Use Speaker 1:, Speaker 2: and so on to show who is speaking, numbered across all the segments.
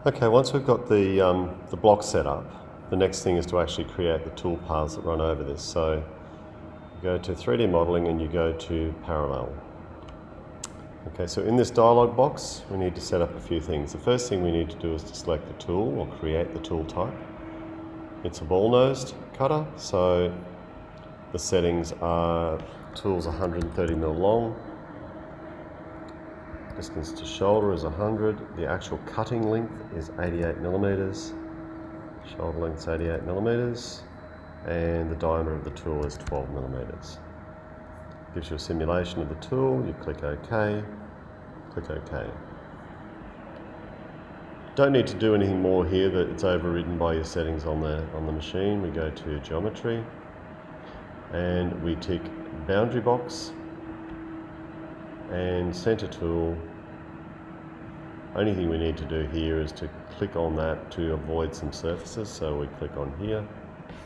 Speaker 1: Okay, once we've got the block set up, the next thing is to actually create the tool paths that run over this. So you go to 3D modeling and you go to parallel. Okay, so in this dialog box, we need to set up a few things. The first thing we need to do is to select the tool or create the tool type. It's a ball-nosed cutter, so the settings are tool's 130mm long, distance to shoulder is 100, the actual cutting length is 88mm, shoulder length is 88mm, and the diameter of the tool is 12mm. Gives you a simulation of the tool, you click OK, click OK. Don't need to do anything more here, that it's overridden by your settings on the machine. We go to geometry and we tick boundary box and center tool. Only thing we need to do here is to click on that to avoid some surfaces. So we click on here,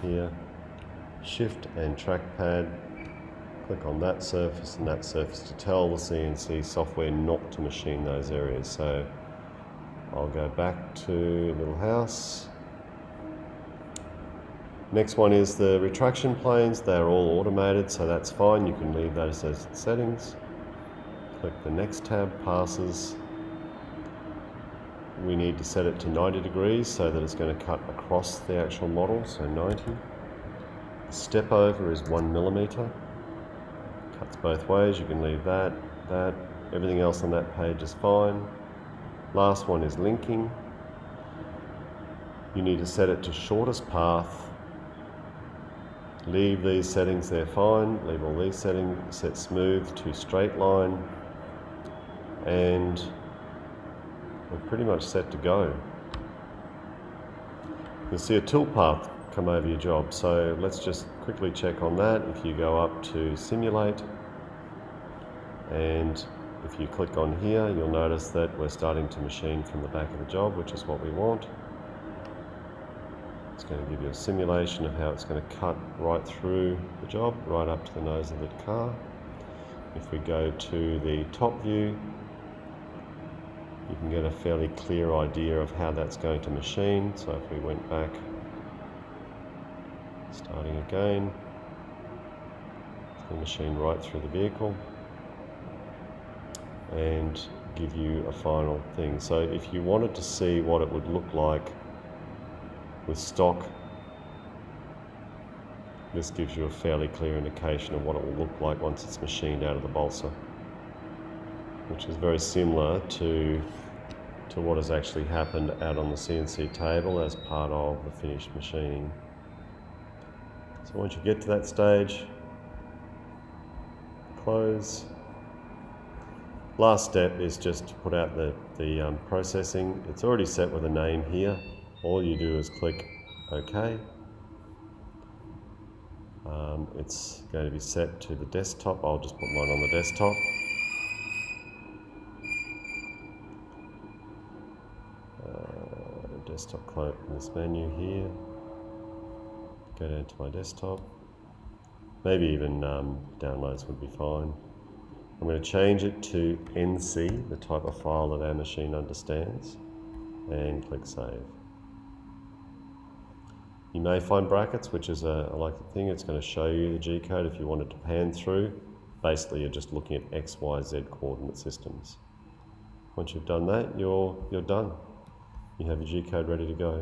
Speaker 1: here, shift and trackpad, click on that surface and that surface to tell the CNC software not to machine those areas. So I'll go back to little house. Next one is the retraction planes. They're all automated, so that's fine. You can leave those as settings. Click the next tab, passes. We need to set it to 90 degrees so that it's going to cut across the actual model, so 90. The step over is 1mm. Cuts both ways, you can leave that. Everything else on that page is fine. Last one is linking. You need to set it to shortest path. Leave these settings, they're fine. Leave all these settings, set smooth to straight line. And we're pretty much set to go. You'll see a toolpath come over your job, so let's just quickly check on that. If you go up to simulate, and if you click on here, you'll notice that we're starting to machine from the back of the job, which is what we want. It's going to give you a simulation of how it's going to cut right through the job, right up to the nose of the car. If we go to the top view, you can get a fairly clear idea of how that's going to machine. So if we went back, starting again, it's going to machine right through the vehicle and give you a final thing. So if you wanted to see what it would look like with stock, this gives you a fairly clear indication of what it will look like once it's machined out of the balsa, which is very similar to what has actually happened out on the CNC table as part of the finished machining. So once you get to that stage, close. Last step is just to put out the processing. It's already set with a name here. All you do is click OK. It's going to be set to the desktop. I'll just put mine on the desktop. Desktop, clone this menu here. Go down to my desktop. Maybe even downloads would be fine. I'm going to change it to NC, the type of file that our machine understands, and click Save. You may find brackets, which is a likely thing. It's going to show you the G-code if you wanted to pan through. Basically, you're just looking at X, Y, Z coordinate systems. Once you've done that, you're done. You have your G-code ready to go.